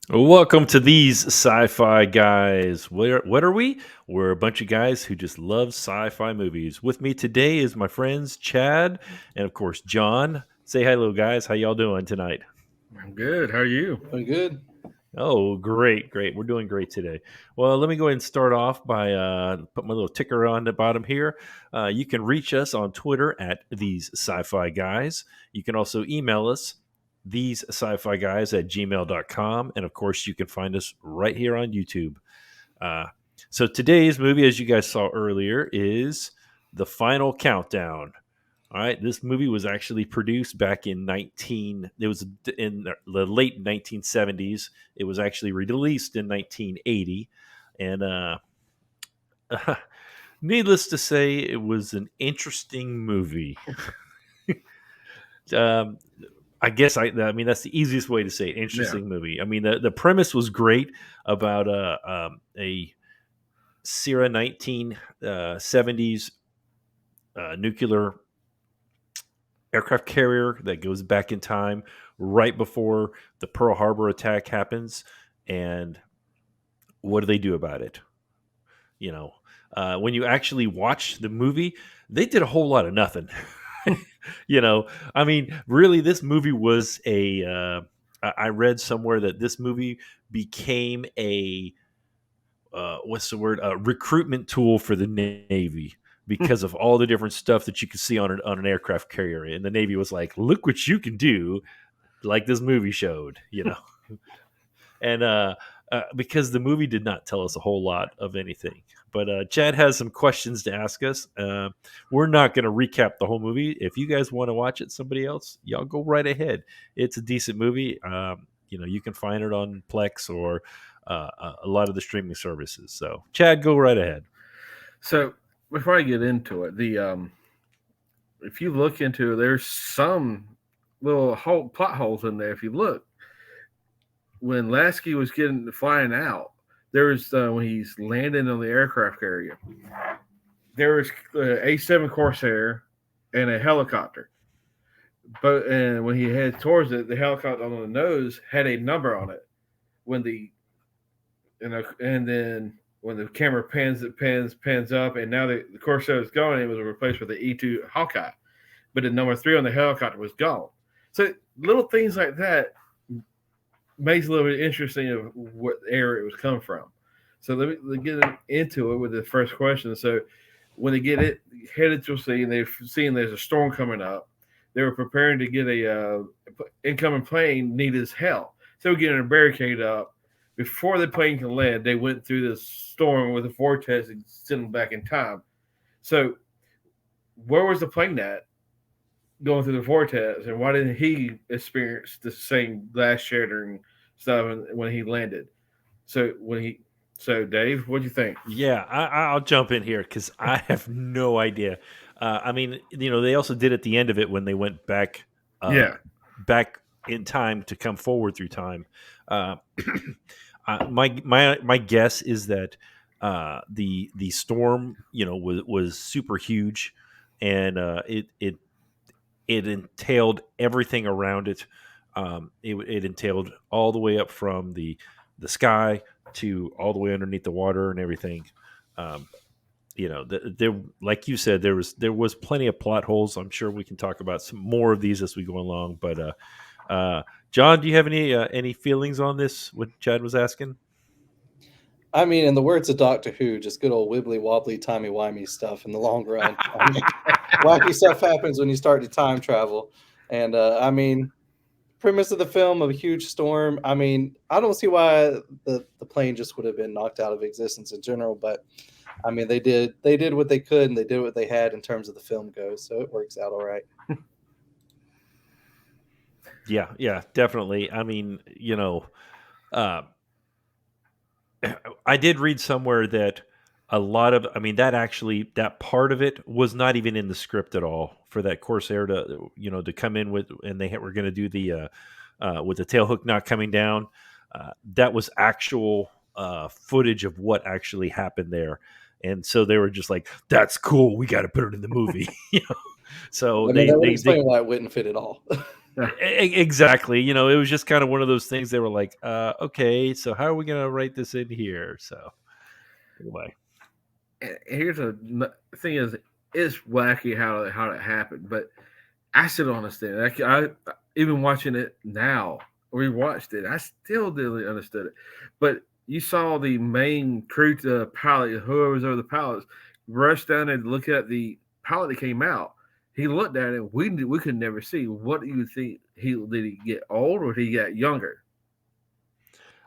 Welcome to these sci-fi guys. What are we? We're a bunch of guys who just love sci-fi movies. With me today is my friends Chad and of course John. Say hello, guys. How y'all doing tonight? I'm good. How are you? Doing good. Oh, great, great. We're doing great today. Well, let me go ahead and start off by put my little ticker on the bottom here. You can reach us on Twitter at these sci-fi guys. You can also email us these sci-fi guys at gmail.com. And of course, you can find us right here on YouTube. Uh, so today's movie, as you guys saw earlier, is The Final Countdown. All right, this movie was actually produced back in 19 it was in the late 1970s. It was actually released in 1980 and needless to say it was an interesting movie. um, I guess I mean that's the easiest way to say it. Yeah. Interesting movie. I mean the premise was great about a Sierra 1970s nuclear aircraft carrier that goes back in time right before the Pearl Harbor attack happens. And what do they do about it? You know, when you actually watch the movie, they did a whole lot of nothing. I mean, really, this movie was a. I read somewhere that this movie became a what's the word? A recruitment tool for the Navy because of all the different stuff that you could see on an aircraft carrier. And the Navy was like, "Look what you can do!" Like this movie showed. And because the movie did not tell us a whole lot of anything. But Chad has some questions to ask us. We're not going to recap the whole movie. If you guys want to watch it, somebody else, y'all go right ahead. It's a decent movie. You can find it on Plex or a lot of the streaming services. So, Chad, go right ahead. So before I get into it, the if you look into it, there's some little plot holes in there. If you look, when Lasky was getting flying out, there was when he's landing on the aircraft carrier, there was A7 Corsair and a helicopter. But and when he heads towards it, the helicopter on the nose had a number on it. When the and then when the camera pans up, and now the Corsair is gone, it was replaced with the E2 Hawkeye, but the number three on the helicopter was gone. So little things like that makes it a little bit interesting of what era it was come from. So let me get into it with the first question. So when they get it headed to sea and they've seen there's a storm coming up, they were preparing to get a incoming plane needed help. So we're getting a barricade up. Before the plane can land, they went through this storm with a vortex and sent them back in time. So where was the plane at going through the vortex, and why didn't he experience the same glass shattering stuff when he landed? So when he, so Dave, what do you think? Yeah, I'll jump in here because I have no idea. I mean, they also did at the end of it when they went uh, Yeah, back in time to come forward through time. Uh, my guess is that the storm, was super huge, and it entailed everything around it. It entailed all the way up from the sky to all the way underneath the water and everything. Um, there, like you said, there was plenty of plot holes. I'm sure we can talk about some more of these as we go along. But John, do you have any feelings on this? What Chad was asking? I mean, in the words of Doctor Who, just good old wibbly wobbly, timey wimey stuff in the long run. I mean, wacky stuff happens when you start to time travel. And I mean, premise of the film of a huge storm. I mean, I don't see why the plane just would have been knocked out of existence in general, but I mean, they did what they could and they did what they had in terms of the film goes, so it works out all right. Yeah, yeah, definitely. I mean, uh, I did read somewhere that a lot of, I mean, that part of it was not even in the script at all for that Corsair to come in with, and were going to do the, with the tail hook not coming down. That was actual footage of what actually happened there. And so they were just like, that's cool. We got to put it in the movie. So I mean, that would explain why it wouldn't fit at all. Exactly. It was just kind of one of those things. They were like, okay, so how are we going to write this in here? So anyway, Here's a thing: is it's wacky how it happened, but I still don't understand. I even watching it now, rewatched it, I still didn't understood it. But you saw the main crew, the pilot, whoever was over the pilots, rush down and look at the pilot that came out. He looked at it. We could never see. What do you think? Did he get old or did he get younger?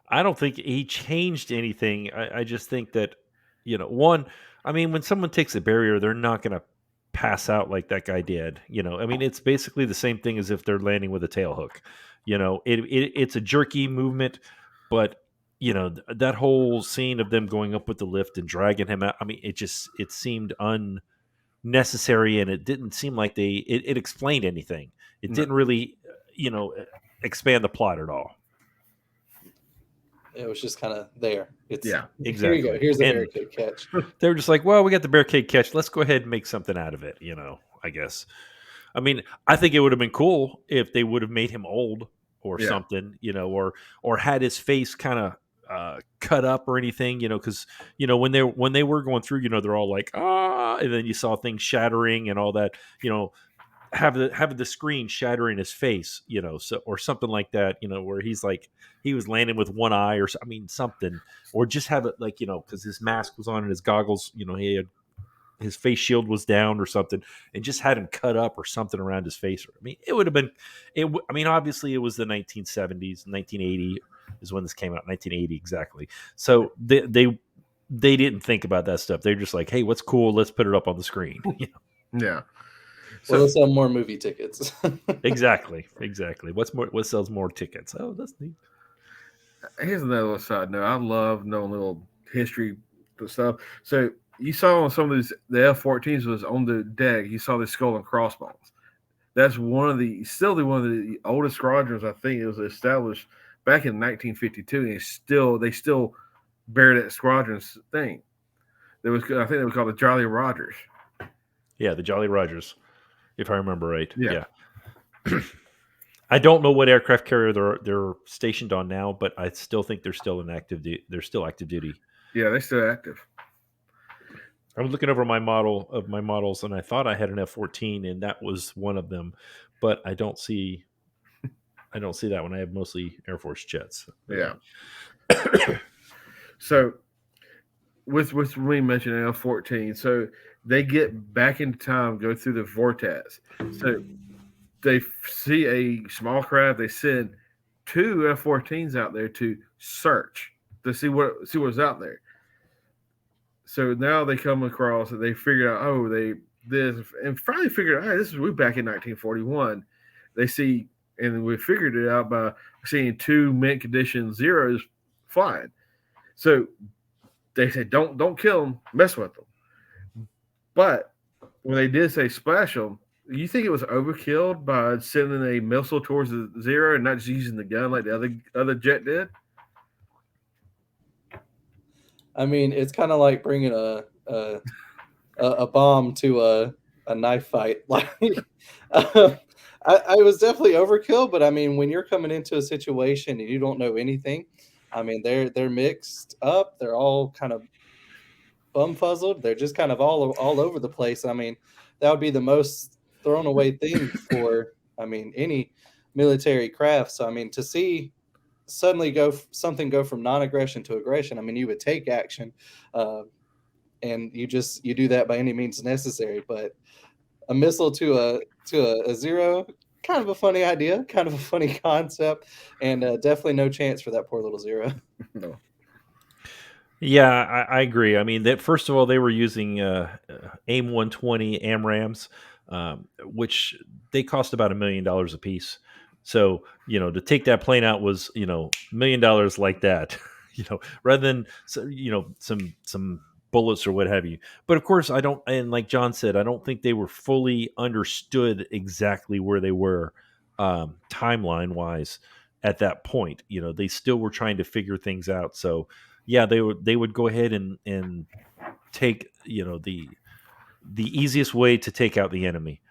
I don't think he changed anything. I just think that, one, I mean, when someone takes a barrier, they're not going to pass out like that guy did. I mean, it's basically the same thing as if they're landing with a tail hook. It's a jerky movement, but that whole scene of them going up with the lift and dragging him out. I mean, it seemed unnecessary, and it didn't seem like it explained anything. It No. didn't really, you know, expand the plot at all. It was just kind of there. It's Yeah, Here you go. Exactly. Here's a And barricade catch. they were just like, well, we got the barricade catch. Let's go ahead and make something out of it, I guess. I mean, I think it would have been cool if they would have made him old or Yeah. something, or had his face kind of cut up or anything, because when they were going through, they're all like, and then you saw things shattering and all that, having the screen shattering his face, so or something like that, where he's like he was landing with one eye, or I mean something, or just have it like because his mask was on and his goggles, he had his face shield was down or something, and just had him cut up or something around his face. I mean, it would have been. I mean, obviously, it was the 1970s, 1980 is when this came out, 1980 exactly. So they didn't think about that stuff. They're just like, hey, what's cool? Let's put it up on the screen. Yeah. Well, let's sell more movie tickets. Exactly. What's more? What sells more tickets? Oh, that's neat. Here's another little side note. I love knowing little history stuff. So you saw on some of these, the F-14s was on the deck. You saw the skull and crossbones. That's one of the one of the oldest squadrons. I think it was established back in 1952, and they still bear that squadron's thing. I think they were called the Jolly Rogers. Yeah, the Jolly Rogers, if I remember right. Yeah. I don't know what aircraft carrier they're stationed on now, but I still think they're still they're still active duty. Yeah, they're still active. I was looking over my models, and I thought I had an F-14, and that was one of them, but I don't see that one. I have mostly Air Force jets. Yeah. So with me mentioning F-14, so they get back in time, go through the vortex. So they see a small craft. They send two F-14s out there to search to see what's out there. So now they come across and they figure out, and finally figured out, hey, we're back in 1941. They see, and we figured it out by seeing two mint condition zeros flying. So they said, don't kill them, mess with them. But when they did say splash them, you think it was overkill by sending a missile towards the zero and not just using the gun like the other jet did? I mean, it's kind of like bringing a bomb to a knife fight. Like, I was definitely overkill, but I mean, when you're coming into a situation and you don't know anything, I mean, they're mixed up. They're all kind of bumfuzzled. They're just kind of all over the place. I mean, that would be the most thrown away thing for, I mean, any military craft. So I mean, to see suddenly something go from non-aggression to aggression, I mean, you would take action, and you do that by any means necessary. But a missile to a zero, kind of a funny idea, kind of a funny concept, and definitely no chance for that poor little zero. No. Yeah, I agree. I mean, that first of all, they were using AIM 120 AMRAAMs, which they cost about $1 million a piece. So to take that plane out was $1 million like that, rather than some bullets or what have you. But of course, I don't. And like John said, I don't think they were fully understood exactly where they were timeline wise at that point. They still were trying to figure things out. So yeah, they would go ahead and take the easiest way to take out the enemy.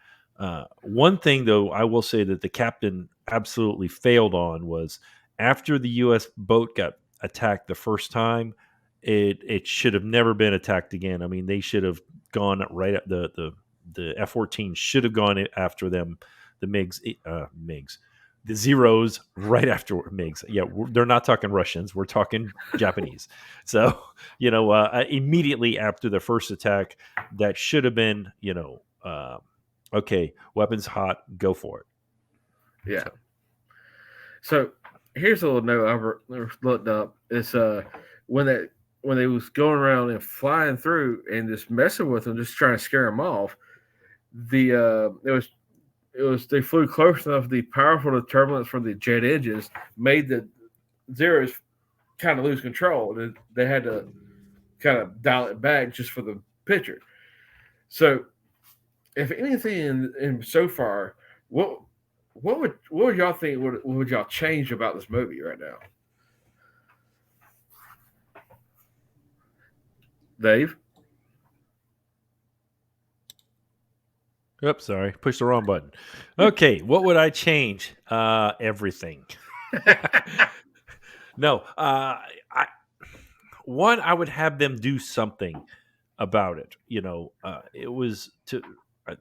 One thing, though, I will say that the captain absolutely failed on was after the U.S. boat got attacked the first time, it should have never been attacked again. I mean, they should have gone right at the F-14 should have gone after them, the MiGs, the Zeros right after MiGs. Yeah, they're not talking Russians. We're talking Japanese. So, immediately after the first attack, that should have been, okay, weapons hot, go for it. Yeah. So here's a little note I looked up. It's when that when they was going around and flying through and just messing with them, just trying to scare them off. It was they flew close enough. The powerful turbulence from the jet engines made the Zeros kind of lose control. They had to kind of dial it back just for the picture. So, if anything in so far, what what would y'all think? What would y'all change about this movie right now, Dave? Oops, sorry, pushed the wrong button. Okay, what would I change? Everything. No, I would have them do something about it. It was to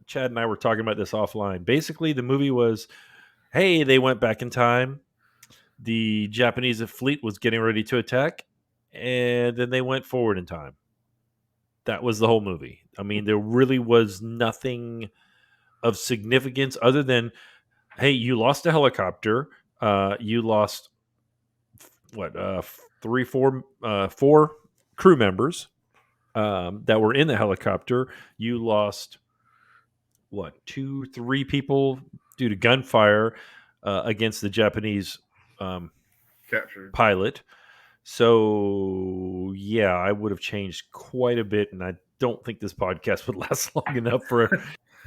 Chad and I were talking about this offline. Basically, the movie was, hey, they went back in time. The Japanese fleet was getting ready to attack, and then they went forward in time. That was the whole movie. I mean, there really was nothing of significance other than, hey, you lost a helicopter. You lost what, three, four crew members that were in the helicopter. You lost what, two, three people due to gunfire against the Japanese Captured. pilot. So yeah, I would have changed quite a bit, and I don't think this podcast would last long enough for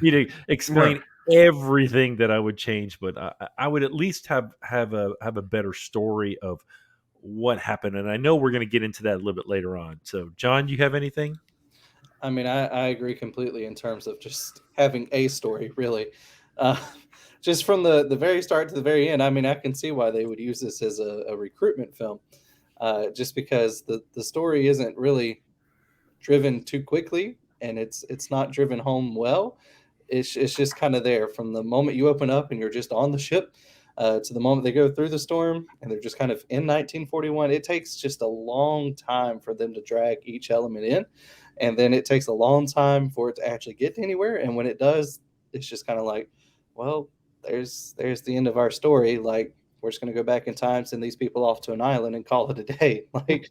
me to explain everything that I would change. But I would at least have a better story of what happened, and I know we're going to get into that a little bit later on. So, John, you have anything? I mean, I agree completely in terms of just having a story, really. Uh, just from the very start to the very end, I mean, I can see why they would use this as a recruitment film, just because the story isn't really driven too quickly and it's not driven home well. It's just kind of there from the moment you open up and you're just on the ship to the moment they go through the storm and they're just kind of in 1941. It takes just a long time for them to drag each element in, and then it takes a long time for it to actually get anywhere. And when it does, it's just kind of like, well, there's the end of our story. Like, we're just going to go back in time, send these people off to an island, and call it a day. Like,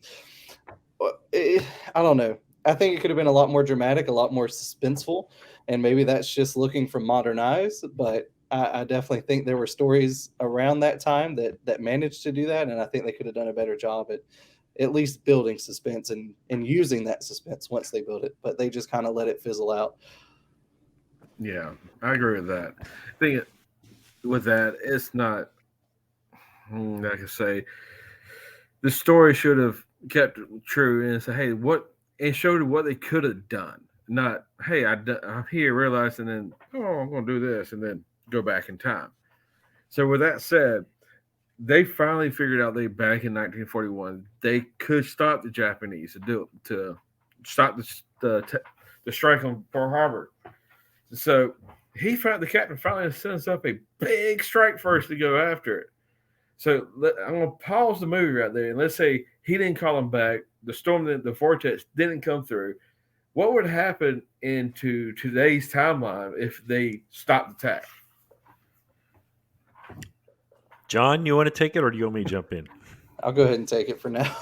I don't know. I think it could have been a lot more dramatic, a lot more suspenseful, and maybe that's just looking from modern eyes. But I definitely think there were stories around that time that managed to do that, and I think they could have done a better job at least building suspense and using that suspense once they build it. But they just kind of let it fizzle out. Yeah, I agree with that. I think with that, it's not. Like I say, the story should have kept it true and say, hey, what, and showed what they could have done. Not, hey, I'm here realizing, then, oh, I'm going to do this, and then go back in time. So with that said, they finally figured out they back in 1941 they could stop the Japanese to stop the strike on Pearl Harbor. So the captain finally sends up a big strike force to go after it. So I'm going to pause the movie right there, and let's say he didn't call him back. The storm, the vortex didn't come through. What would happen into today's timeline if they stopped the attack? John, you want to take it, or do you want me to jump in? I'll go ahead and take it for now.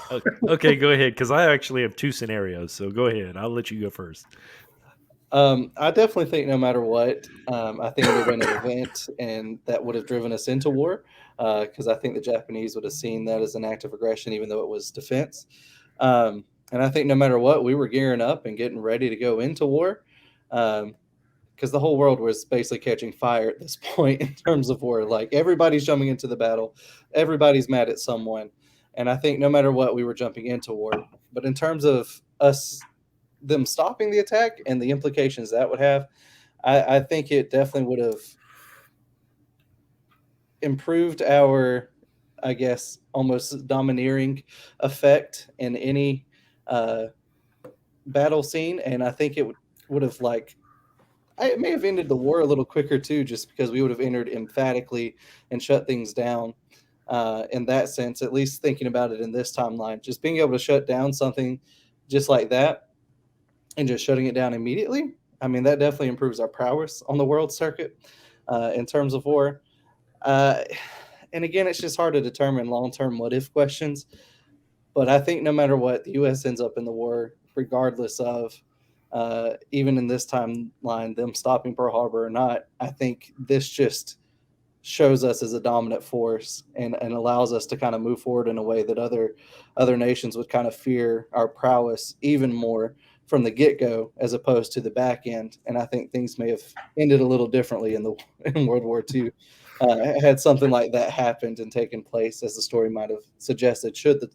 Okay, go ahead, because I actually have two scenarios. So go ahead. I'll let you go first. I definitely think no matter what, I think it would have been an event, and that would have driven us into war. Because I think the Japanese would have seen that as an act of aggression, even though it was defense. And I think no matter what, we were gearing up and getting ready to go into war. Because the whole world was basically catching fire at this point in terms of war. Like, everybody's jumping into the battle, everybody's mad at someone, and I think no matter what, we were jumping into war. But in terms of them stopping the attack and the implications that would have, I think it definitely would have improved our, I guess, almost domineering effect in any uh, battle scene, and I think it would have like it may have ended the war a little quicker too, just because we would have entered emphatically and shut things down. In that sense, at least thinking about it in this timeline, just being able to shut down something just like that and just shutting it down immediately. I mean, that definitely improves our prowess on the world circuit in terms of war. Uh, and again, it's just hard to determine long term what if questions. But I think no matter what, the U.S. ends up in the war, regardless of even in this timeline, them stopping Pearl Harbor or not. I think this just shows us as a dominant force and allows us to kind of move forward in a way that other nations would kind of fear our prowess even more from the get-go as opposed to the back end. And I think things may have ended a little differently in the in World War II had something like that happened and taken place, as the story might have suggested. Should the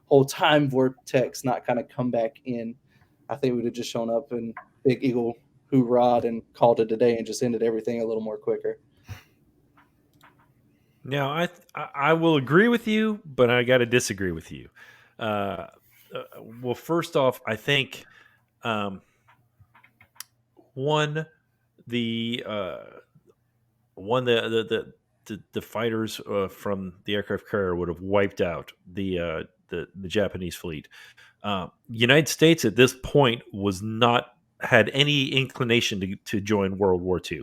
whole time vortex not kind of come back in, I think we'd have just shown up in big eagle hoorah and called it a day and just ended everything a little more quicker. Now, I will agree with you, but I got to disagree with you. Uh, well, first off, I think um, one the one the fighters from the aircraft carrier would have wiped out the Japanese fleet. United States at this point was not had any inclination to join World War II.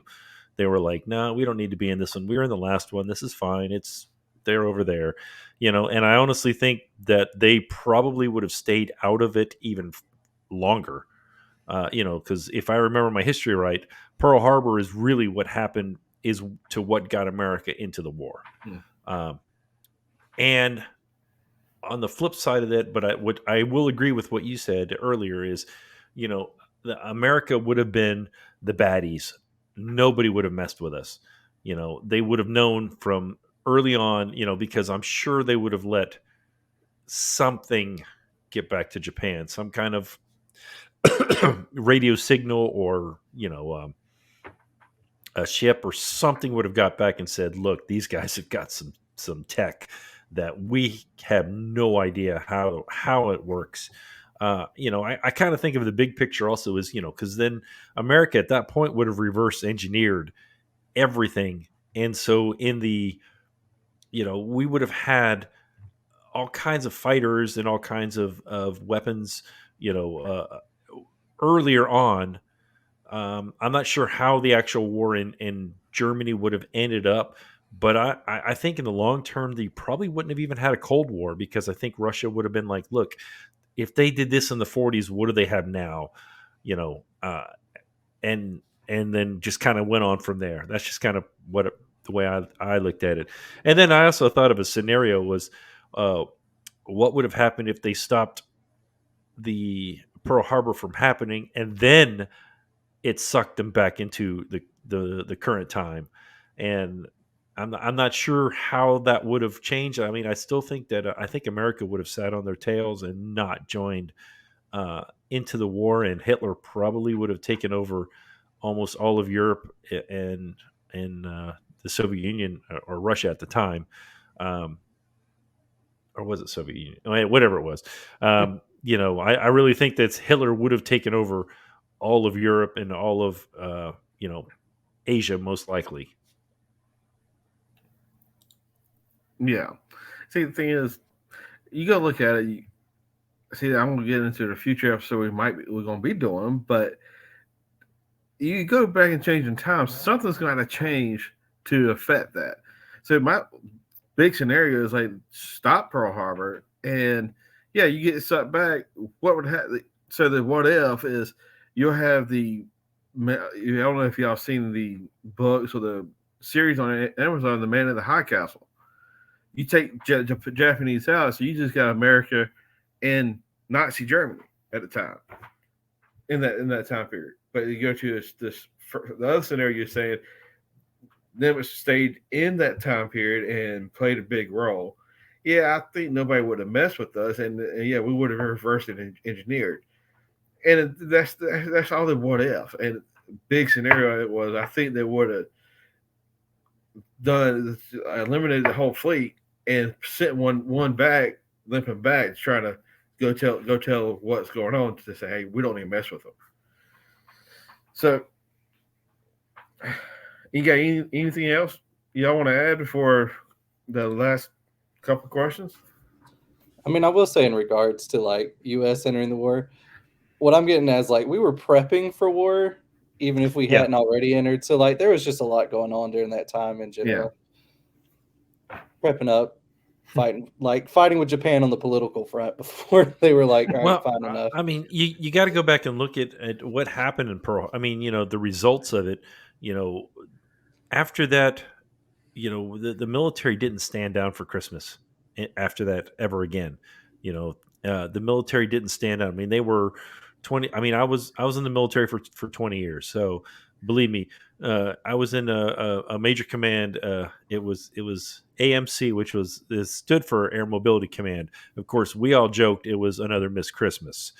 They were like, no, we don't need to be in this one. We were in the last one. This is fine. It's they're over there, And I honestly think that they probably would have stayed out of it even longer. Because if I remember my history right, Pearl Harbor is really what happened is to what got America into the war. Hmm. And on the flip side of that, but what I will agree with what you said earlier is, you know, America would have been the baddies. Nobody would have messed with us. They would have known from early on, because I'm sure they would have let something get back to Japan, some kind of radio signal or, a ship or something would have got back and said, "Look, these guys have got some tech that we have no idea how it works." I kind of think of the big picture also as because then America at that point would have reverse engineered everything, and so in the we would have had all kinds of fighters and all kinds of weapons, earlier on. I'm not sure how the actual war in Germany would have ended up, but I think in the long term, they probably wouldn't have even had a Cold War because I think Russia would have been like, look, if they did this in the 40s, what do they have now? You know, and then just kind of went on from there. That's just kind of the way I looked at it. And then I also thought of a scenario was, uh, what would have happened if they stopped the Pearl Harbor from happening and then it sucked them back into the current time, and I'm not sure how that would have changed. I mean, I still think that I think America would have sat on their tails and not joined into the war, and Hitler probably would have taken over almost all of Europe and the Soviet Union or Russia at the time. Um, or was it Soviet Union? I mean, whatever it was. I really think that Hitler would have taken over all of Europe and all of Asia, most likely. Yeah. See, the thing is, you go look at it. See, I'm gonna get into the future episode we're gonna be doing, but you go back and change in time, something's gonna change to affect that. So my big scenario is like stop Pearl Harbor, and yeah, you get sucked back. What would happen? So the what if is you'll have the I don't know if y'all seen the books or the series on Amazon, The Man in the High Castle. You take Japanese out, so you just got America and Nazi Germany at the time in that time period. But you go to the other scenario you're saying them stayed in that time period and played a big role. Yeah, I think nobody would have messed with us, and yeah, we would have reversed it and engineered. And that's all the what if. And big scenario it was, I think they would have done eliminated the whole fleet and sent one back, limping back, trying to go tell what's going on to say, hey, we don't even mess with them. So, you got anything else y'all want to add before the last couple questions? I mean, I will say in regards to like U.S. entering the war, what I'm getting at is like we were prepping for war, even if we Yeah. hadn't already entered. So like there was just a lot going on during that time in general. Prepping up, fighting with Japan on the political front before they were like, all right, Well, fine enough. I mean, you got to go back and look at what happened in Pearl. I mean, the results of it. You know, after that, the military didn't stand down for Christmas after that ever again. The military didn't stand down. I mean, they were 20. I mean, I was in the military for 20 years, so believe me, I was in a major command. It was AMC, which it stood for Air Mobility Command. Of course, we all joked it was another Miss Christmas,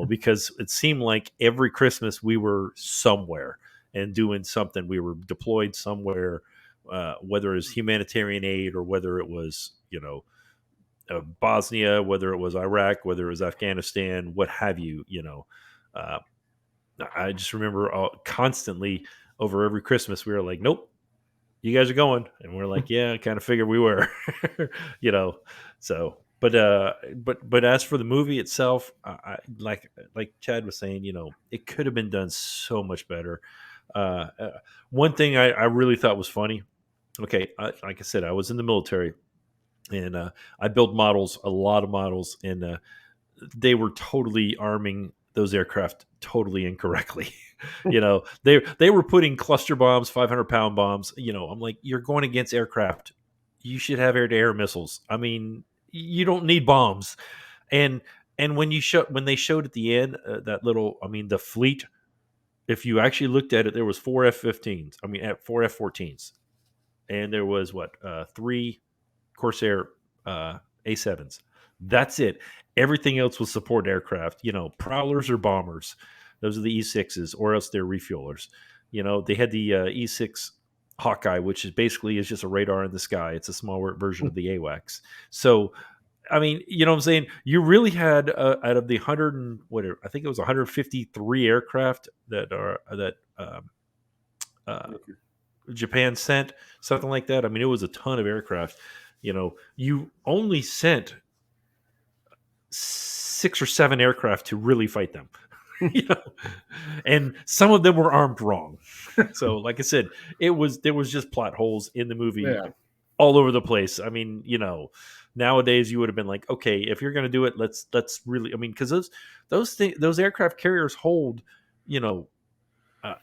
because it seemed like every Christmas we were somewhere and doing something. We were deployed somewhere, whether it was humanitarian aid or whether it was, Bosnia, whether it was Iraq, whether it was Afghanistan, what have you. Uh, I just remember constantly over every Christmas we were like, "Nope, you guys are going," and we're like, "Yeah, I kind of figured we were," you know. So, but as for the movie itself, like Chad was saying, it could have been done so much better. Uh, uh, One thing I really thought was funny. Okay, like I said, I was in the military, and I built models, a lot of models, and they were totally arming those aircraft totally incorrectly. They were putting cluster bombs, 500-pound bombs. I'm like, you're going against aircraft. You should have air-to-air missiles. I mean, you don't need bombs. And when they showed at the end that little, I mean, the fleet. If you actually looked at it, there was four F-15s. I mean, four F-14s, and there was three Corsair A7s. That's it. Everything else was support aircraft. Prowlers or bombers. Those are the E6s, or else they're refuelers. They had the E6 Hawkeye, which is basically just a radar in the sky. It's a smaller version of the AWACS. So, I mean, you know what I'm saying? You really had out of the 100 and whatever, I think it was 153 aircraft that uh, Japan sent, something like that. I mean, it was a ton of aircraft. You only sent 6 or 7 aircraft to really fight them. you know, and some of them were armed wrong. So, like I said, there was just plot holes in the movie Yeah. all over the place. I mean, nowadays you would have been like, okay, if you're going to do it, let's really. I mean, because those aircraft carriers hold, you know, a,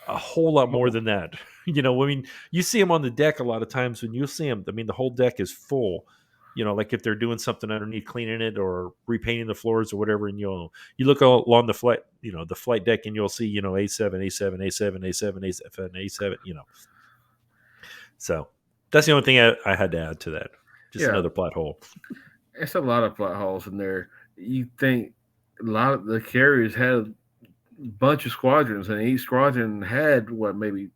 a whole lot more than that. I mean, you see them on the deck a lot of times. When you see them, I mean, the whole deck is full. Like if they're doing something underneath, cleaning it or repainting the floors or whatever, and you look along the flight deck, and you'll see, A7, A7, A7, A7, A7, A7. So that's the only thing I had to add to that. Just Yeah. another plot hole. It's a lot of plot holes in there. You think a lot of the carriers had a bunch of squadrons, and each squadron had maybe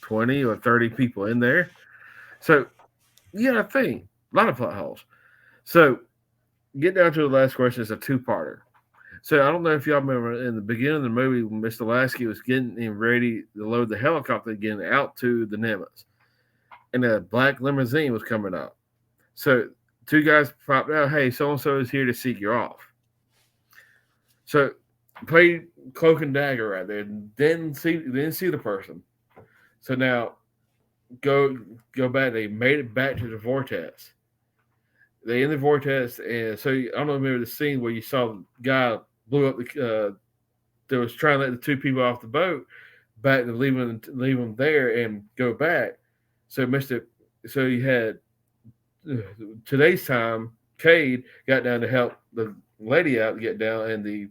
20 or 30 people in there. So you got to think a lot of plot holes. So get down to the last question. It's a two-parter. So I don't know if y'all remember in the beginning of the movie when Mr. Lasky was getting him ready to load the helicopter again out to the Nimitz, and a black limousine was coming up. So two guys popped out. Hey, so and so is here to seek you off. So play cloak and dagger right there. Didn't see the person. So now go back. They made it back to the vortex. They in the vortex, and so I don't know. Remember the scene where you saw the guy blew up that was trying to let the two people off the boat back to leave them there and go back. So you had today's time. Cade got down to help the lady out to get down, and the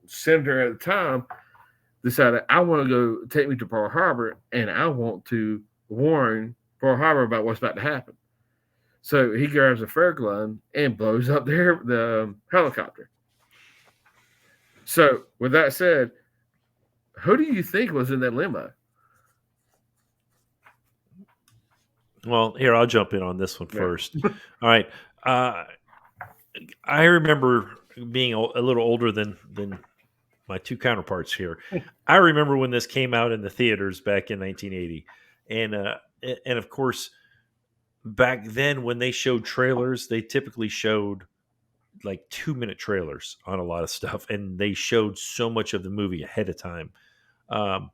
senator at the time decided, I want to go take me to Pearl Harbor, and I want to warn Pearl Harbor about what's about to happen. So he grabs a fair gun and blows up the helicopter. So with that said, Who do you think was in that limo? Well, here I'll jump in on this one Yeah. first. All right, uh, I remember being a little older than my two counterparts here. I remember when this came out in the theaters back in 1980, and and of course back then when they showed trailers, they typically showed like 2 minute trailers on a lot of stuff, and they showed so much of the movie ahead of time. Um,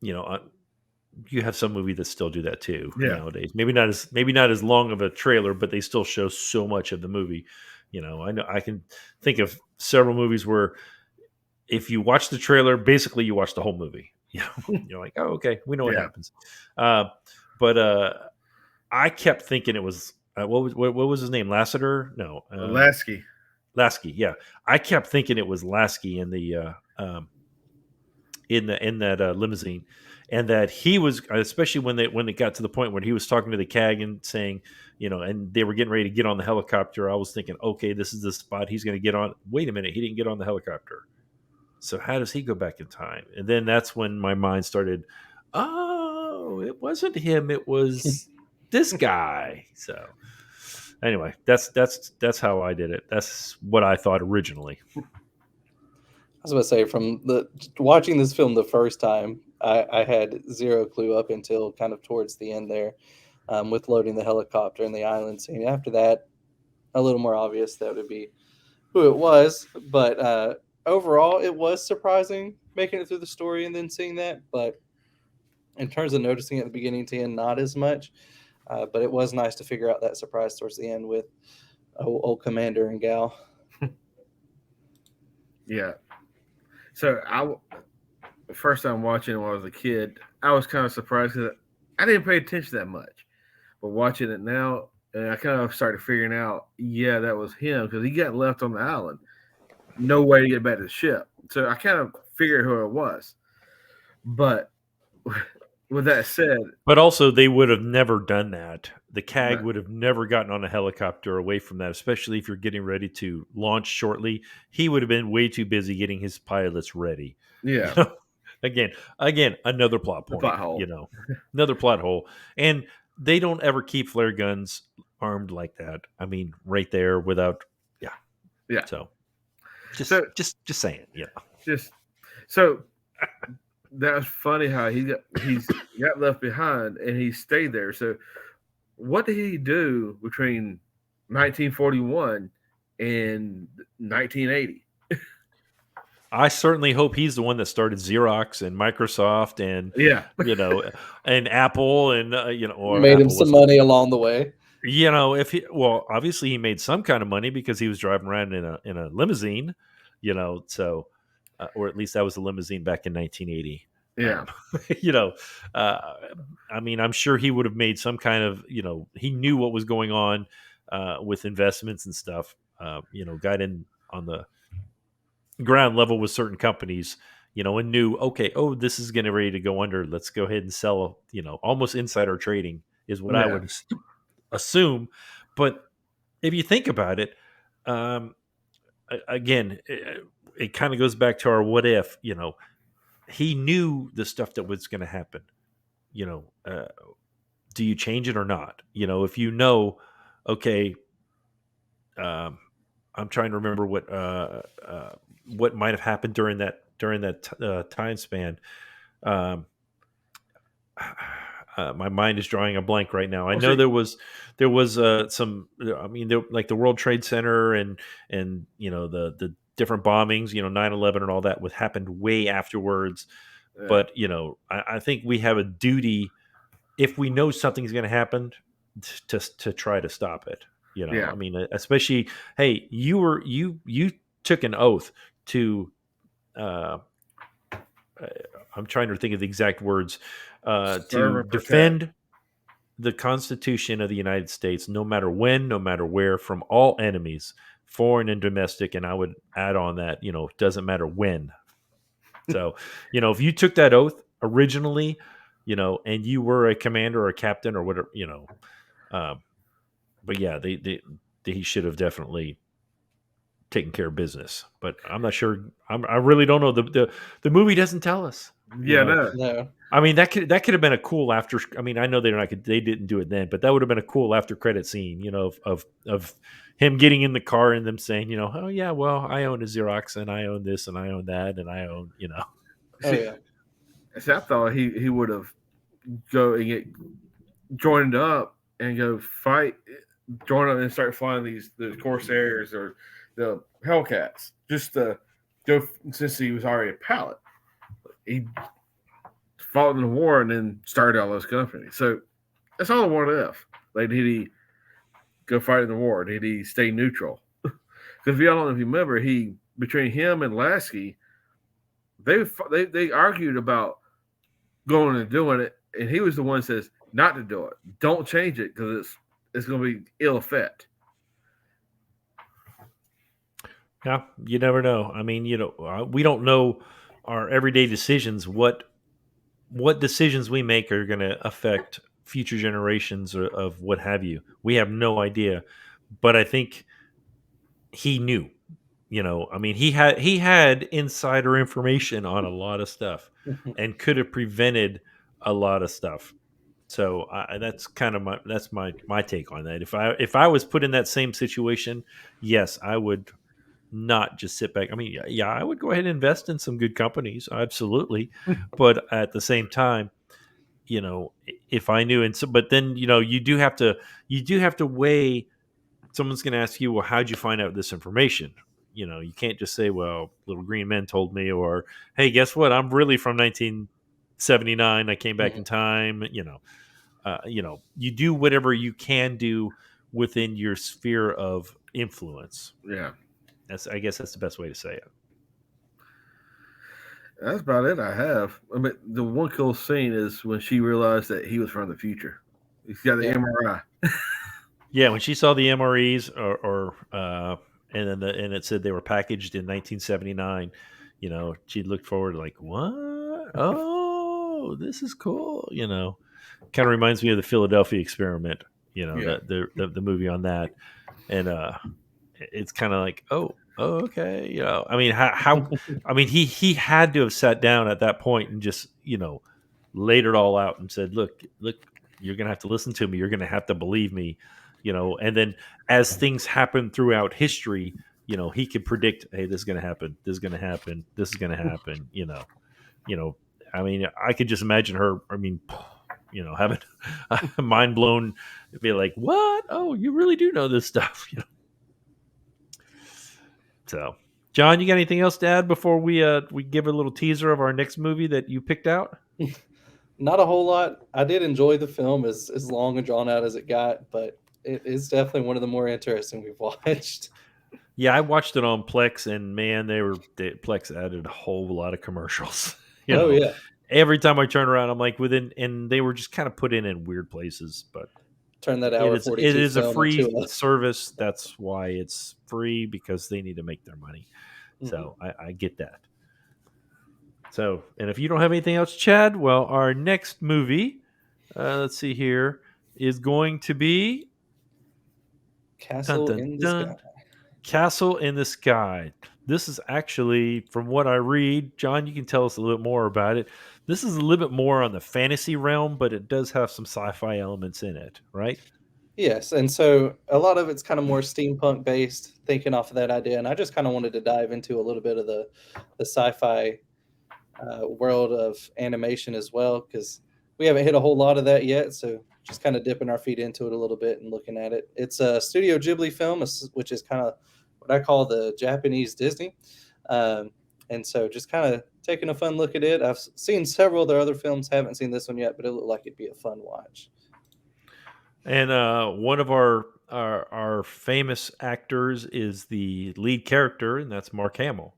you know, you have some movies that still do that too Yeah. nowadays. Maybe not as long of a trailer, but they still show so much of the movie. I know I can think of several movies where if you watch the trailer, basically you watch the whole movie. You're like, oh, okay, we know what Yeah. happens. Uh, but I kept thinking it was what was his name? Lassiter? No, Lasky. Lasky. Yeah, I kept thinking it was Lasky in that limousine, and that he was, especially when it got to the point when he was talking to the CAG and saying, and they were getting ready to get on the helicopter. I was thinking, okay, this is the spot he's going to get on. Wait a minute, he didn't get on the helicopter. So how does he go back in time? And then that's when my mind started. Oh, it wasn't him. It was this guy. So anyway, that's how I did it. That's what I thought originally. I was about to say, from the watching this film the first time, I had zero clue up until kind of towards the end there, with loading the helicopter and the island scene. After that, a little more obvious that would be who it was. But overall, it was surprising making it through the story and then seeing that. But in terms of noticing at the beginning to end, not as much. But it was nice to figure out that surprise towards the end with old Commander and Gal. Yeah. So the first time watching it when I was a kid, I was kind of surprised because I didn't pay attention that much. But watching it now, and I kind of started figuring out, yeah, that was him because he got left on the island, no way to get back to the ship. So I kind of figured who it was. But with that said, But also, they would have never done that. The CAG no, would have never gotten on a helicopter away from that, especially if you're getting ready to launch shortly. He would have been way too busy getting his pilots ready. You yeah, know, again, another plot the point. plot hole. Another plot hole. And they don't ever keep flare guns armed like that. I mean, right there without, yeah. Yeah. So So just saying, just so that was funny how he's got left behind and he stayed there. So what did he do between 1941 and 1980? I certainly hope he's the one that started Xerox and Microsoft and Yeah, you know and Apple and or Made him Apple some wasn't. money along the way. If he, well, obviously he made some kind of money because he was driving around in a limousine, so or at least that was a limousine back in 1980. yeah, Um, you know, uh, I mean, I'm sure he would have made some kind of, he knew what was going on with investments and stuff. Got in on the ground level with certain companies, and knew, okay, oh, this is getting ready to go under. Let's go ahead and sell, almost insider trading is what I yeah, would assume. But if you think about it, um, again, it kind of goes back to our what if. He knew the stuff that was going to happen. You know, do you change it or not? If okay, um, I'm trying to remember what might have happened during that time span. Um, my mind is drawing a blank right now. I Well, know see, there was some. I mean, like the World Trade Center and the different bombings. 9/11 and all that was happened way afterwards. yeah, But I think we have a duty if we know something's going to happen to try to stop it. yeah, I mean, especially, hey, you took an oath to. Uh, uh, I'm trying to think of the exact words serve to and protect. defend the Constitution of the United States, no matter when, no matter where, from all enemies, foreign and domestic. And I would add on that, doesn't matter when. So, if you took that oath originally, and you were a commander or a captain or whatever, um, but yeah, he should have definitely taking care of business. But I'm not sure. I really don't know. The movie doesn't tell us. You Yeah, know, no. No. I mean that could have been a cool after. I mean, I know they didn't do it then, but that would have been a cool after credit scene. You know, of him getting in the car and them saying, oh yeah, well I own a Xerox and I own this and I own that and I own. Oh See, yeah. see, I thought he would have go and get joined up and go fight, join up and start flying the Corsairs or the Hellcats just to go since he was already a pilot. He fought in the war and then started all those companies. So that's all I wanted if. Like, did he go fight in the war? Did he stay neutral? Because if you don't know if you remember, he between him and Lasky, they argued about going and doing it, and he was the one that says not to do it. Don't change it because it's going to be ill effect. Yeah, you never know. I mean, we don't know our everyday decisions. What decisions we make are going to affect future generations of what have you. We have no idea. But I think he knew. I mean, he had insider information on a lot of stuff, and could have prevented a lot of stuff. So that's kind of my take on that. If I was put in that same situation, yes, I would not just sit back. I mean, yeah, I would go ahead and invest in some good companies, absolutely, but at the same time, if I knew, and so, but then you do have to weigh. Someone's going to ask you, well, how'd you find out this information? You can't just say, well, little green men told me, or hey, guess what? I'm really from 1979. I came back in time. You do whatever you can do within your sphere of influence. Yeah, I guess that's the best way to say it. that's about it. I have. I mean, the one cool scene is when she realized that he was from the future. He's got the Yeah. MRI. Yeah, when she saw the MREs, and then and it said they were packaged in 1979, she looked forward like, what? Oh, this is cool. Kind of reminds me of the Philadelphia Experiment. Yeah, The movie on that, and it's kind of like, oh, okay. I mean, how I mean, he had to have sat down at that point and just laid it all out and said, look, you're gonna have to listen to me. You're gonna have to believe me. And then as things happen throughout history, he could predict, hey, this is gonna happen. This is gonna happen. This is gonna happen. You know. I mean, I could just imagine her. I mean, having mind blown, be like, what? Oh, you really do know this stuff. So, John, you got anything else to add before we give a little teaser of our next movie that you picked out? Not a whole lot. I did enjoy the film as long and drawn out as it got, but it is definitely one of the more interesting we've watched. Yeah, I watched it on Plex, and man, Plex added a whole lot of commercials. Oh yeah. Every time I turn around, I'm like and they were just kind of put in weird places. But Turn that it hour is it 42 is a film into free a service. That's why it's free, because they need to make their money. Mhm. So I get that. So, and if you don't have anything else, Chad, well, our next movie, let's see here, is going to be dun, Castle dun, in the Sky. dun, Castle in the Sky. This is actually, from what I read, John, you can tell us a little bit more about it. This is a little bit more on the fantasy realm, but it does have some sci-fi elements in it, right? Yes, and so a lot of it's kind of more steampunk based, thinking off of that idea, and I just kind of wanted to dive into a little bit of the sci-fi world of animation as well, because we haven't hit a whole lot of that yet. So just kind of dipping our feet into it a little bit and looking at it. It's a Studio Ghibli film, which is kind of what I call the Japanese Disney. Um, and so just kind of taking a fun look at it. I've seen several of their other films, haven't seen this one yet, but it looked like it'd be a fun watch. And one of our famous actors is the lead character, and that's Mark Hamill.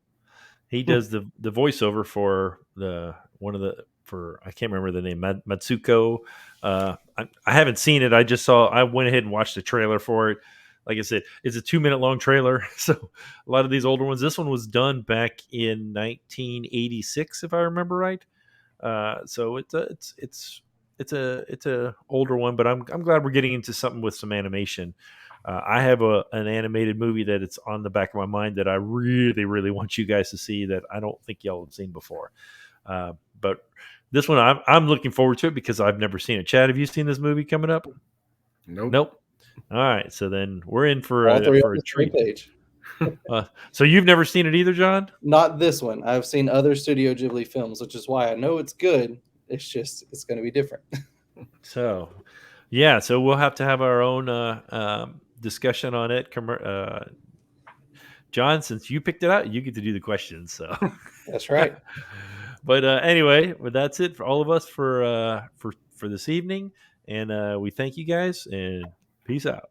He does the voiceover for the one of the for I can't remember the name, Matsuko. I haven't seen it. I went ahead and watched the trailer for it. Like I said, it's a 2 minute long trailer. So a lot of these older ones. This one was done back in 1986, if I remember right. So it's a older one, but I'm glad we're getting into something with some animation. I have an animated movie that it's on the back of my mind that I really, really want you guys to see that I don't think y'all have seen before. But this one, I'm looking forward to it because I've never seen it. Chad, have you seen this movie coming up? Nope. Nope. All right, so then we're in for All three for on a the same treat. page. So you've never seen it either, John? Not this one. I've seen other Studio Ghibli films, which is why I know it's good. It's just it's going to be different. So, yeah, so we'll have to have our own discussion on it. John, since you picked it out, you get to do the questions. So That's right. but anyway, but that's it for all of us for this evening, and we thank you guys and peace out.